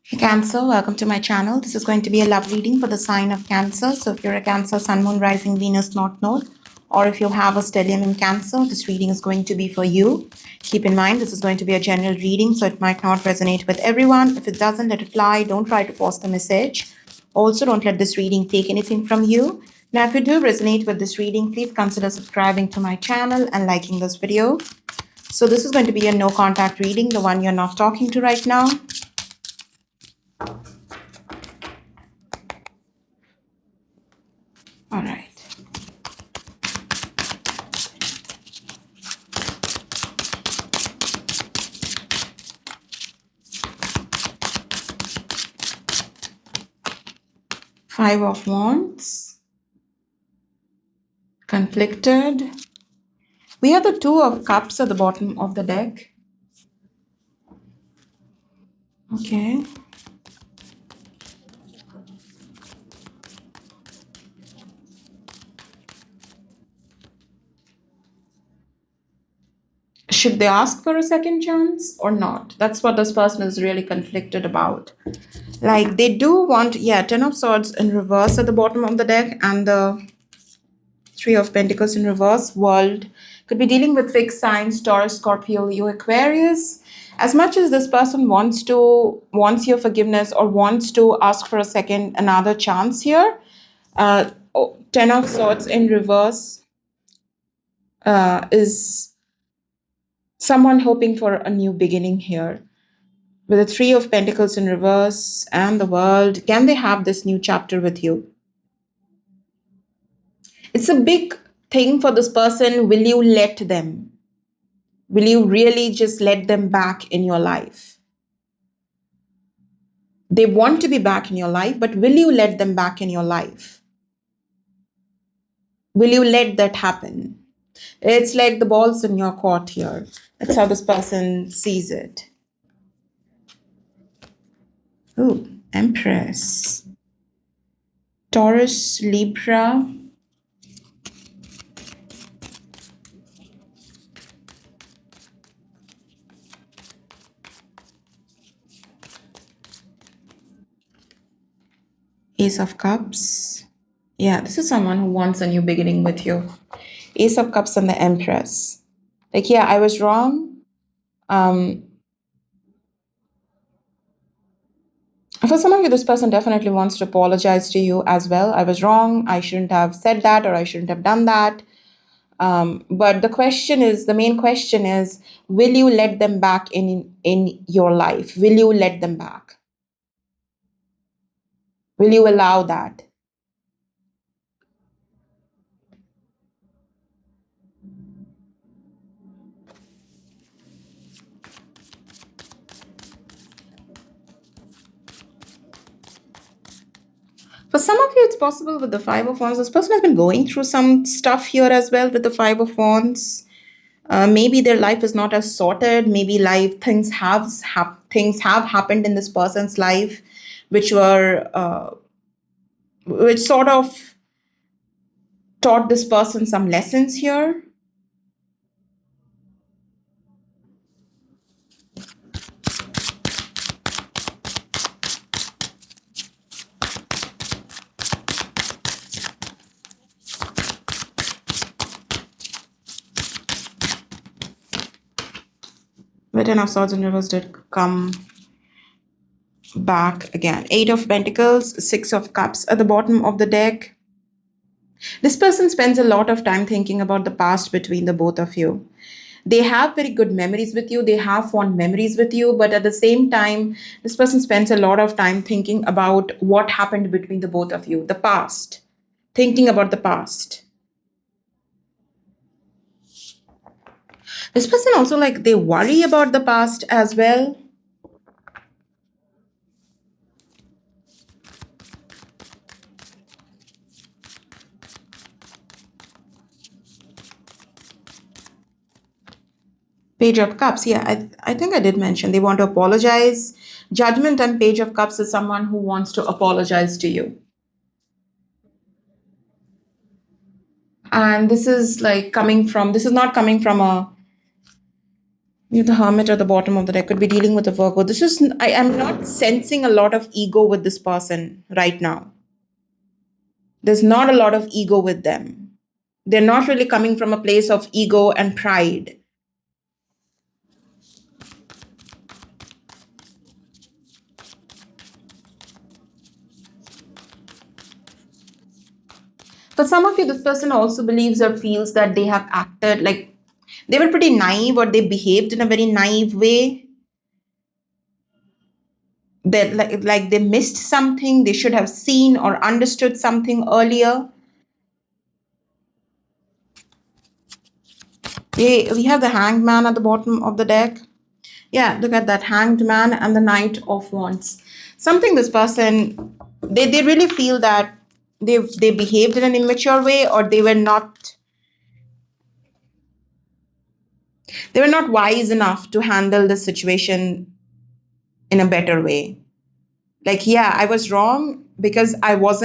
Hey Cancer, welcome to my channel. This is going to be a love reading for the sign of Cancer. So if you're a Cancer, Sun, Moon, Rising, Venus, North Node, or if you have a stellium in Cancer, this reading is going to be for you. Keep in mind, this is going to be a general reading, so it might not resonate with everyone. If it doesn't, let it fly. Don't try to force the message. Also, don't let this reading take anything from you. Now, if you do resonate with this reading, please consider subscribing to my channel and liking this video. So this is going to be a no contact reading, the one you're not talking to right now. All right. Five of Wands, conflicted. We have the Two of Cups at the bottom of the deck. Okay. Should they ask for a second chance or not? That's what this person is really conflicted about. Like they do want, yeah, Ten of Swords in reverse at the bottom of the deck and the Three of Pentacles in reverse. World could be dealing with fixed signs, Taurus, Scorpio, Leo, Aquarius. As much as this person wants your forgiveness or wants to ask for another chance here, Ten of Swords in reverse is someone hoping for a new beginning here. With the Three of Pentacles in reverse and the World, can they have this new chapter with you? It's a big thing for this person. Will you let them? Will you really just let them back in your life? They want to be back in your life, but will you let them back in your life? Will you let that happen? It's like the ball's in your court here. That's how this person sees it. Oh, Empress. Taurus, Libra. Ace of Cups. Yeah, this is someone who wants a new beginning with you. Ace of Cups and the Empress. Like, yeah, I was wrong. For some of you, this person definitely wants to apologize to you as well. I was wrong. I shouldn't have said that or I shouldn't have done that. But the main question is, will you let them back in your life? Will you let them back? Will you allow that? For some of you, it's possible with the Five of Wands. This person has been going through some stuff here as well with the Five of Wands. Maybe their life is not as sorted. Maybe things have happened in this person's life, which sort of taught this person some lessons here. The Ten of Swords in reverse did come back again. Eight of Pentacles, Six of Cups at the bottom of the deck. This person spends a lot of time thinking about the past between the both of you. They have very good memories with you. They have fond memories with you. But at the same time, this person spends a lot of time thinking about what happened between the both of you, the past, thinking about the past. This person also, like, they worry about the past as well. Page of Cups. Yeah, I think I did mention they want to apologize. Judgment and Page of Cups is someone who wants to apologize to you. And this is not coming from a You're the hermit at the bottom of the deck could be dealing with a Virgo. This is, I am not sensing a lot of ego with this person right now. There's not a lot of ego with them. They're not really coming from a place of ego and pride. For some of you, this person also believes or feels that they have acted like they were pretty naive or they behaved in a very naive way. That like they missed something, they should have seen or understood something earlier. We have the hanged man at the bottom of the deck. Yeah, look at that hanged man and the knight of wands. Something this person, they really feel that they behaved in an immature way, or they were not wise enough to handle the situation in a better way. Like, yeah, I was wrong because I was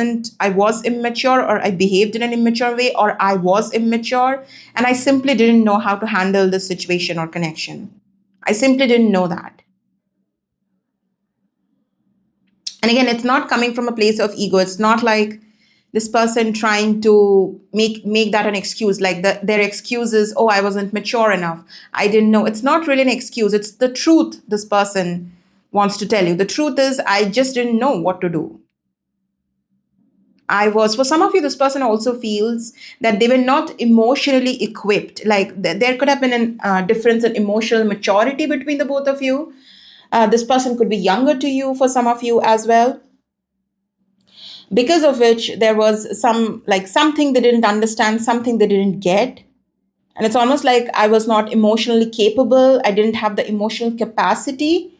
immature, or I behaved in an immature way, or I was immature and I simply didn't know how to handle the situation or connection. I simply didn't know that. And again, it's not coming from a place of ego. It's not like this person trying to make that an excuse. Like their excuse is, oh, I wasn't mature enough, I didn't know. It's not really an excuse, it's the truth this person wants to tell you. The truth is, I just didn't know what to do. For some of you, this person also feels that they were not emotionally equipped. Like there could have been a difference in emotional maturity between the both of you. This person could be younger to you for some of you as well, because of which there was something they didn't understand, something they didn't get. And it's almost like I was not emotionally capable, I didn't have the emotional capacity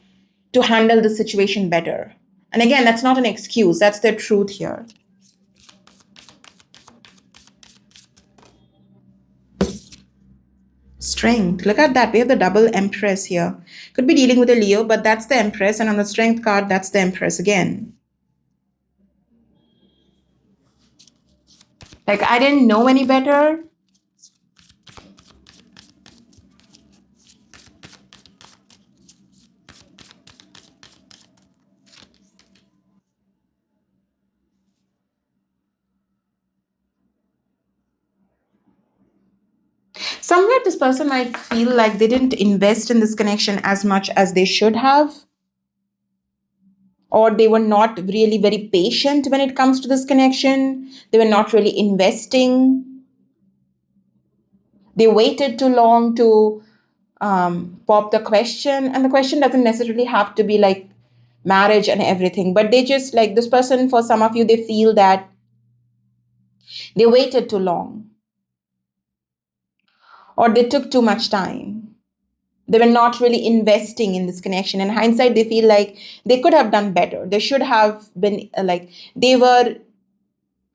to handle the situation better. And again, that's not an excuse, that's the truth here. Strength, look at that, we have the double empress here. Could be dealing with a Leo, but that's the empress, and on the strength card, that's the empress again. Like, I didn't know any better. Somewhere this person might feel like they didn't invest in this connection as much as they should have, or they were not really very patient when it comes to this connection. They were not really investing. They waited too long to pop the question. And the question doesn't necessarily have to be like marriage and everything, but they just like this person, for some of you, they feel that they waited too long, or they took too much time. They were not really investing in this connection. In hindsight, they feel like they could have done better. They should have been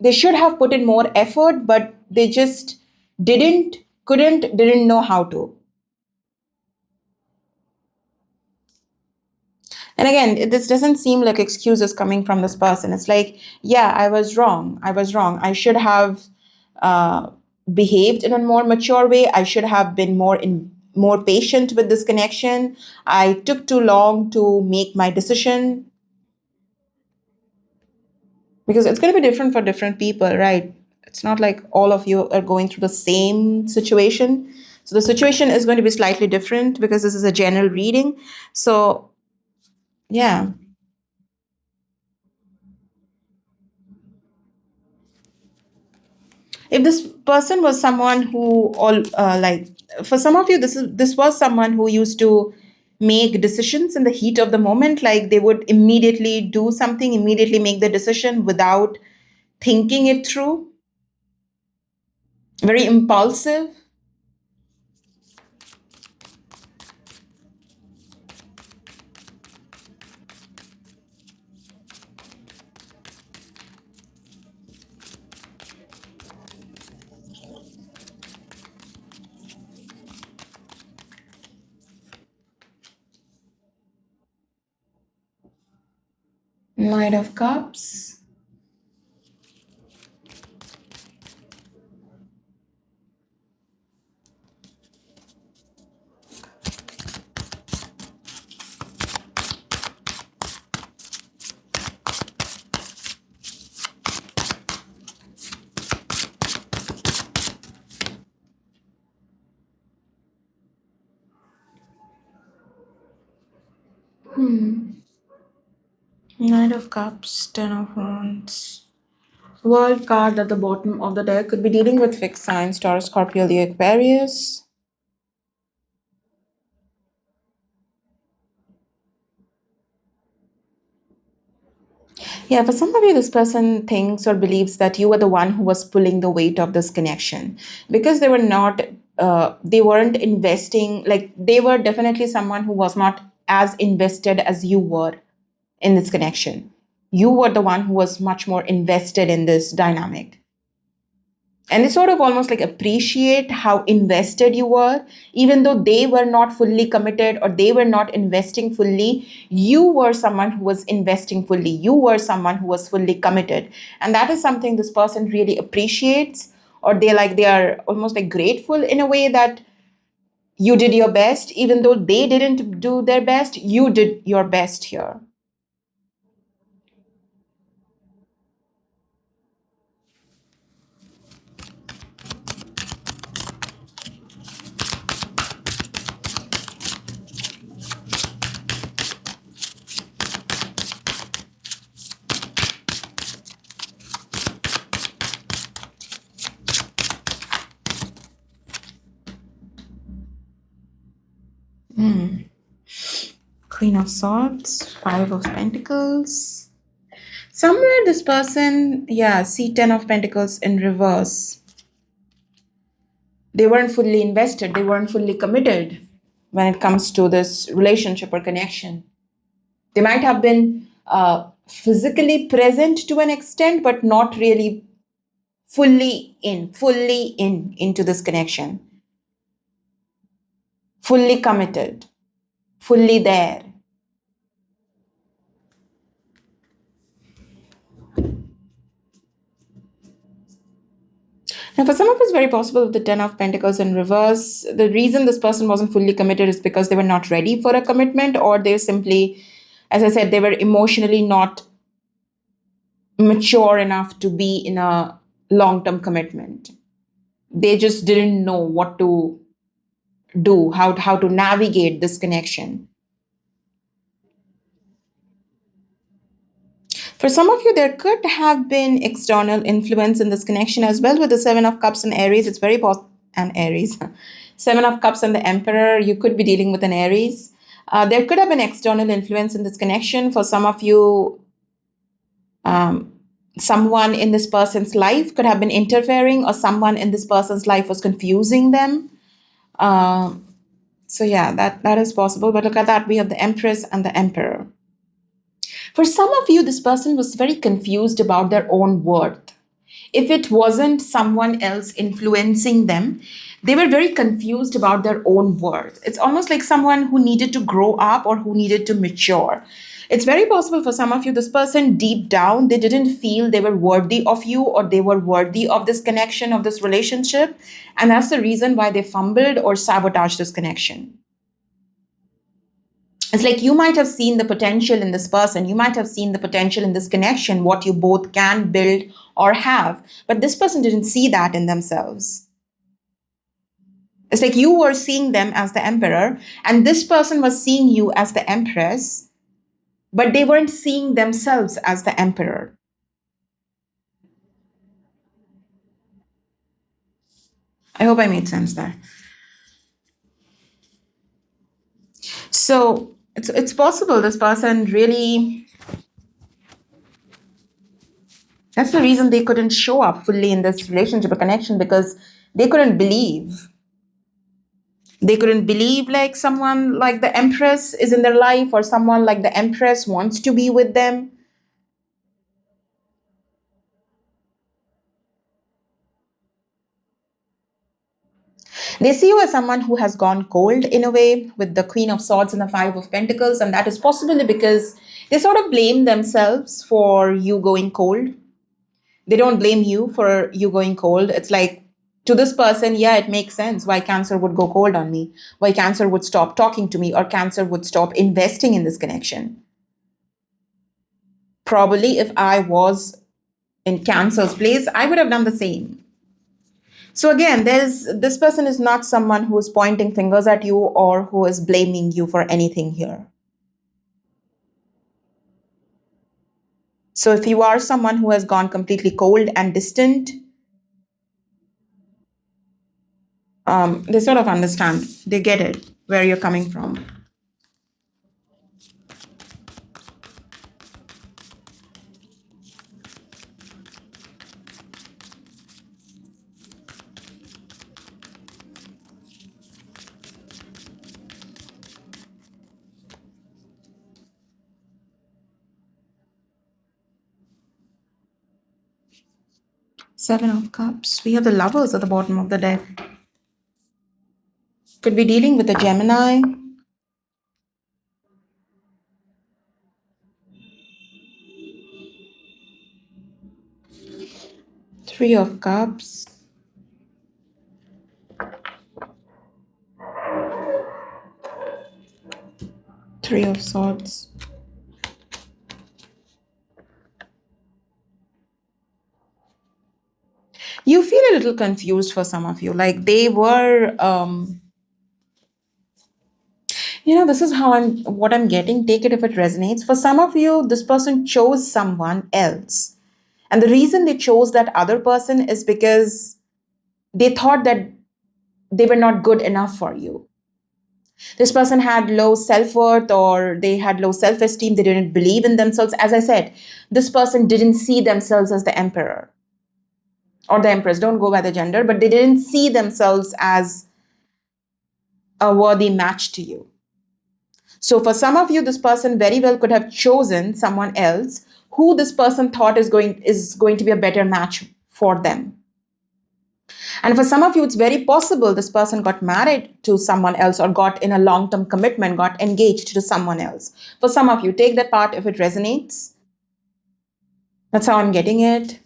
they should have put in more effort, but they just didn't know how to. And again, this doesn't seem like excuses coming from this person. It's like, yeah, I was wrong, I should have uh, behaved in a more mature way, I should have been more patient with this connection, I took too long to make my decision. Because it's going to be different for different people, right? It's not like all of you are going through the same situation. So the situation is going to be slightly different because this is a general reading. So yeah, if this person was someone who all for some of you, this was someone who used to make decisions in the heat of the moment. Like they would immediately do something, immediately make the decision without thinking it through. Very impulsive. Knight of Cups. Knight of Cups, Ten of Wands. World card at the bottom of the deck could be dealing with fixed signs, Taurus, Scorpio, Leo, Aquarius. Yeah, for some of you, this person thinks or believes that you were the one who was pulling the weight of this connection because they were not, they weren't investing, like they were definitely someone who was not as invested as you were in this connection. You were the one who was much more invested in this dynamic. And they sort of almost like appreciate how invested you were, even though they were not fully committed or they were not investing fully. You were someone who was investing fully. You were someone who was fully committed. And that is something this person really appreciates, or they are almost like grateful in a way that you did your best, even though they didn't do their best, you did your best here. Queen of Swords, Five of Pentacles. Somewhere this person, yeah, see Ten of Pentacles in reverse. They weren't fully invested, they weren't fully committed when it comes to this relationship or connection. They might have been physically present to an extent, but not really fully in into this connection, fully committed, fully there. Now, for some of us, very possible with the Ten of Pentacles in reverse. The reason this person wasn't fully committed is because they were not ready for a commitment, or they simply, as I said, they were emotionally not mature enough to be in a long term commitment. They just didn't know what to do, how to navigate this connection. For some of you, there could have been external influence in this connection as well with the Seven of Cups and Aries. It's very possible, and Aries. Seven of Cups and the Emperor, you could be dealing with an Aries. There could have been external influence in this connection. For some of you, someone in this person's life could have been interfering, or someone in this person's life was confusing them. So yeah, that is possible. But look at that. We have the Empress and the Emperor. For some of you, this person was very confused about their own worth. If it wasn't someone else influencing them, they were very confused about their own worth. It's almost like someone who needed to grow up or who needed to mature. It's very possible for some of you, this person deep down, they didn't feel they were worthy of you or they were worthy of this connection, of this relationship. And that's the reason why they fumbled or sabotaged this connection. It's like you might have seen the potential in this person, you might have seen the potential in this connection, what you both can build or have, but this person didn't see that in themselves. It's like you were seeing them as the emperor, and this person was seeing you as the empress, but they weren't seeing themselves as the emperor. I hope I made sense there. So it's possible this person really, that's the reason they couldn't show up fully in this relationship or connection, because they couldn't believe. They couldn't believe like someone like the empress is in their life, or someone like the empress wants to be with them. They see you as someone who has gone cold in a way, with the Queen of Swords and the Five of Pentacles, and that is possibly because they sort of blame themselves for you going cold. They don't blame you for you going cold. It's like, to this person, yeah, it makes sense why Cancer would go cold on me, why Cancer would stop talking to me, or Cancer would stop investing in this connection. Probably if I was in Cancer's place, I would have done the same. So again, there's this person is not someone who is pointing fingers at you or who is blaming you for anything here. So if you are someone who has gone completely cold and distant, they sort of understand. They get it, where you're coming from. Seven of Cups. We have the Lovers at the bottom of the deck. Could be dealing with a Gemini. Three of Cups. Three of Swords. You feel a little confused for some of you. Like they were, this is how what I'm getting. Take it if it resonates. For some of you, this person chose someone else. And the reason they chose that other person is because they thought that they were not good enough for you. This person had low self-worth, or they had low self-esteem. They didn't believe in themselves. As I said, this person didn't see themselves as the emperor or the empress. Don't go by the gender, but they didn't see themselves as a worthy match to you. So for some of you, this person very well could have chosen someone else who this person thought is going to be a better match for them. And for some of you, it's very possible this person got married to someone else, or got in a long-term commitment, got engaged to someone else. For some of you, take that part if it resonates. That's how I'm getting it.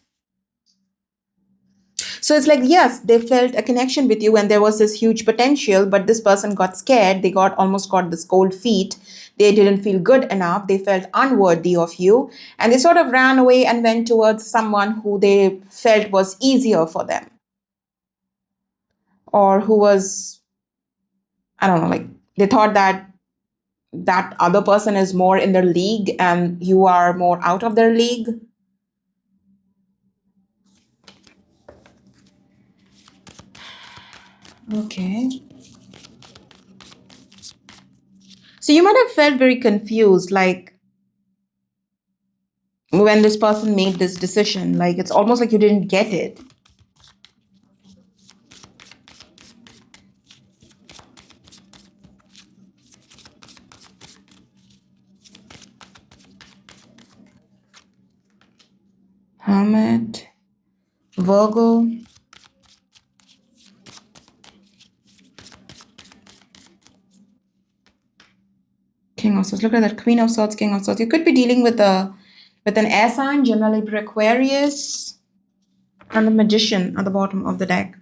So it's like, yes, they felt a connection with you and there was this huge potential, but this person got scared. They almost got this cold feet. They didn't feel good enough. They felt unworthy of you. And they sort of ran away and went towards someone who they felt was easier for them, or who was, I don't know, like they thought that that other person is more in their league and you are more out of their league. Okay. So you might have felt very confused, like when this person made this decision, like it's almost like you didn't get it. Hermit, Virgo, King of Swords. Look at that, Queen of Swords, King of Swords. You could be dealing with an air sign, Gemini, Libra, Aquarius, and the Magician at the bottom of the deck.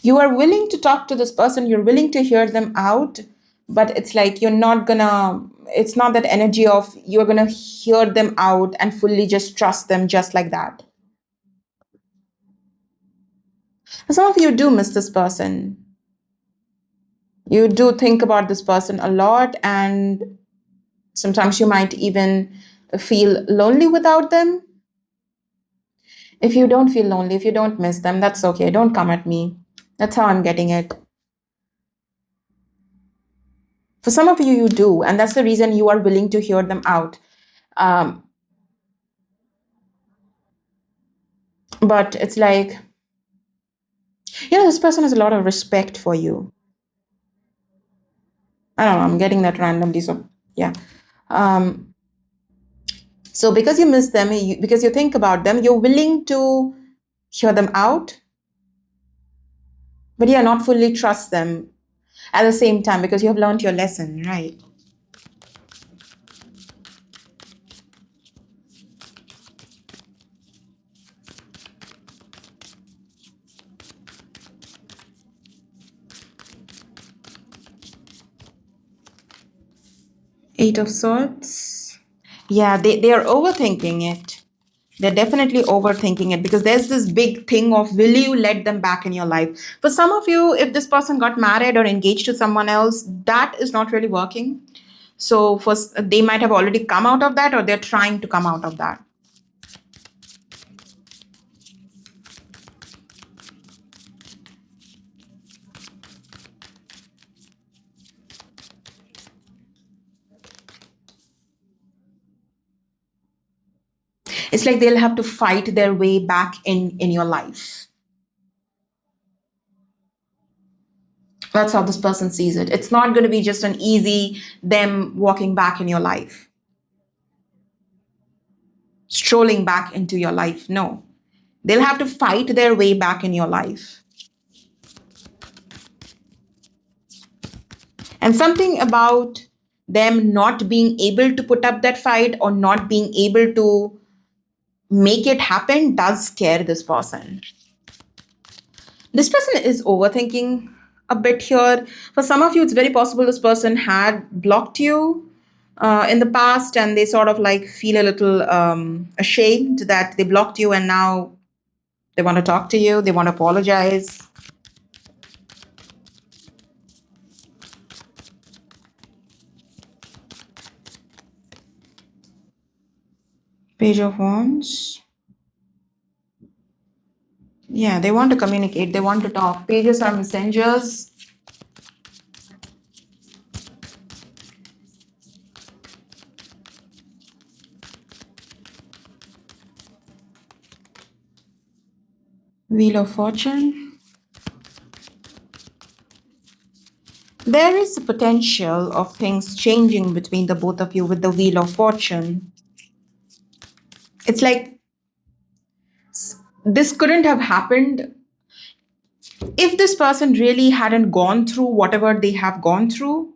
You are willing to talk to this person, you're willing to hear them out, but it's like it's not that energy of you're gonna hear them out and fully just trust them just like that. Some of you do miss this person. You do think about this person a lot, and sometimes you might even feel lonely without them. If you don't feel lonely, if you don't miss them, that's okay. Don't come at me. That's how I'm getting it. For some of you, you do, and that's the reason you are willing to hear them out. Um, but it's like, this person has a lot of respect for you. I don't know, I'm getting that randomly. So, yeah. So, because you miss them, because you think about them, you're willing to hear them out, but not fully trust them at the same time, because you have learned your lesson, right? Eight of Swords. Yeah, they are overthinking it. They're definitely overthinking it, because there's this big thing of, will you let them back in your life? For some of you, if this person got married or engaged to someone else, that is not really working. So first, they might have already come out of that, or they're trying to come out of that. It's like they'll have to fight their way back in your life. That's how this person sees it. It's not going to be just an easy them walking back in your life, strolling back into your life. No, they'll have to fight their way back in your life. And something about them not being able to put up that fight or not being able to make it happen does scare this person. This person is overthinking a bit here. For some of you, it's very possible this person had blocked you in the past, and they sort of like feel a little ashamed that they blocked you, and now they want to talk to you, they want to apologize. Page of Wands. Yeah, they want to communicate, they want to talk. Pages are messengers. Wheel of Fortune. There is a potential of things changing between the both of you with the Wheel of Fortune. It's like this couldn't have happened if this person really hadn't gone through whatever they have gone through.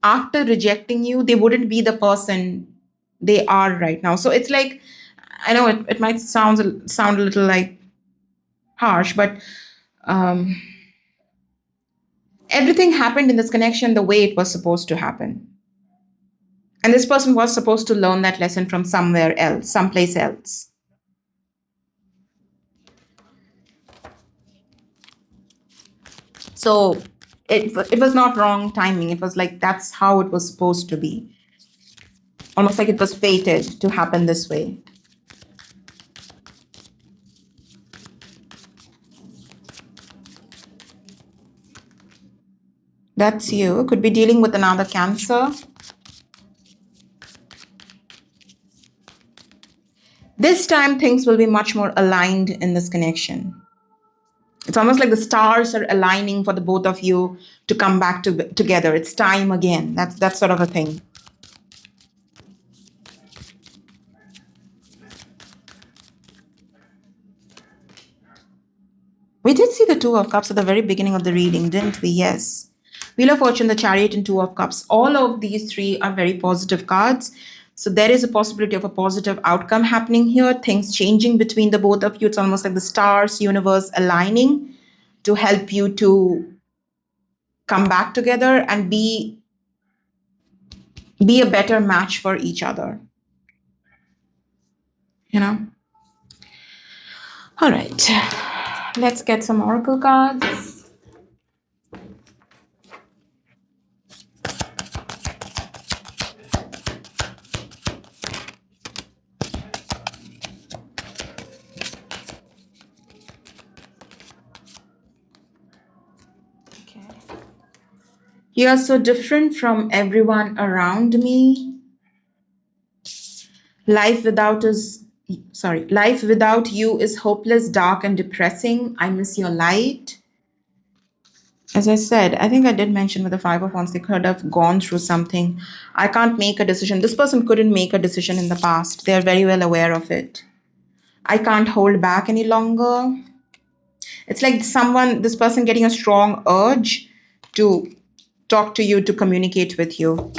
After rejecting you, they wouldn't be the person they are right now. So it's like, I know it might sound a little like harsh, but um, everything happened in this connection the way it was supposed to happen. And this person was supposed to learn that lesson from somewhere else, someplace else. So it was not wrong timing. It was like that's how it was supposed to be. Almost like it was fated to happen this way. That's you. Could be dealing with another Cancer. This time, things will be much more aligned in this connection. It's almost like the stars are aligning for the both of you to come back together. It's time again. That's sort of a thing. We did see the Two of Cups at the very beginning of the reading, didn't we? Yes. Wheel of Fortune, the Chariot, and Two of Cups. All of these three are very positive cards. So there is a possibility of a positive outcome happening here, things changing between the both of you. It's almost like the stars, universe aligning to help you to come back together and be a better match for each other. You know? All right. Let's get some oracle cards. You are so different from everyone around me. Life without you is hopeless, dark, and depressing. I miss your light. As I said, I think I did mention with the Five of Wands, they could have gone through something. I can't make a decision. This person couldn't make a decision in the past. They're very well aware of it. I can't hold back any longer. It's like this person getting a strong urge to talk to you, to communicate with you.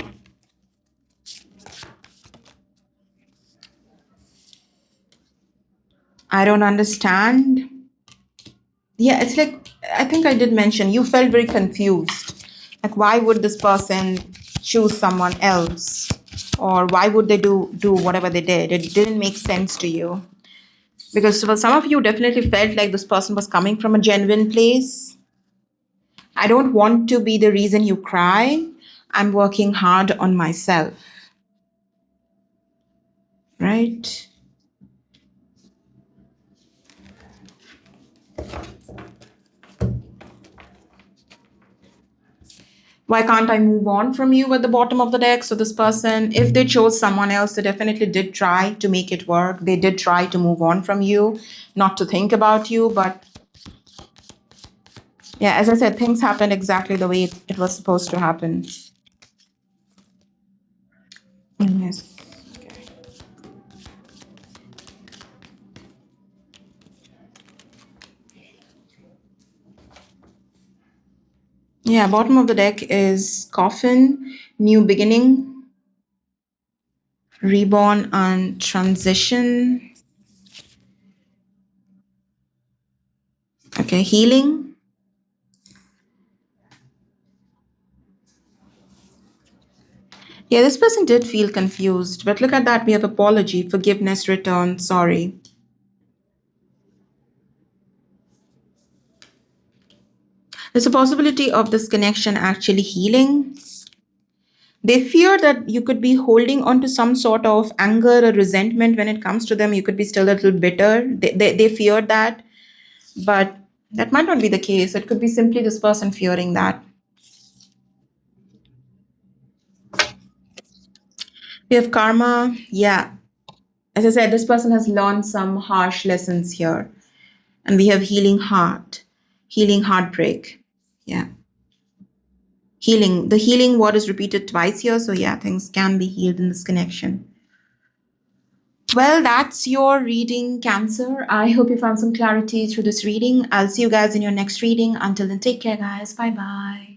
I don't understand. Yeah, it's like, I think I did mention, you felt very confused. Like, why would this person choose someone else? Or why would they do whatever they did? It didn't make sense to you. Because for some of you, definitely felt like this person was coming from a genuine place. I don't want to be the reason you cry. I'm working hard on myself, right? Why can't I move on from you at the bottom of the deck? So this person, if they chose someone else, they definitely did try to make it work. They did try to move on from you, not to think about you. But yeah, as I said, things happened exactly the way it was supposed to happen. Yes. Yeah, bottom of the deck is coffin, new beginning, reborn, and transition. Okay, healing. Yeah, this person did feel confused, but look at that. We have apology, forgiveness, return, sorry. There's a possibility of this connection actually healing. They fear that you could be holding on to some sort of anger or resentment when it comes to them. You could be still a little bitter. They fear that, but that might not be the case. It could be simply this person fearing that. We have karma. Yeah. As I said, this person has learned some harsh lessons here. And we have healing heart, healing heartbreak. Yeah. Healing. The healing word is repeated twice here. So, yeah, things can be healed in this connection. Well, that's your reading, Cancer. I hope you found some clarity through this reading. I'll see you guys in your next reading. Until then, take care, guys. Bye bye.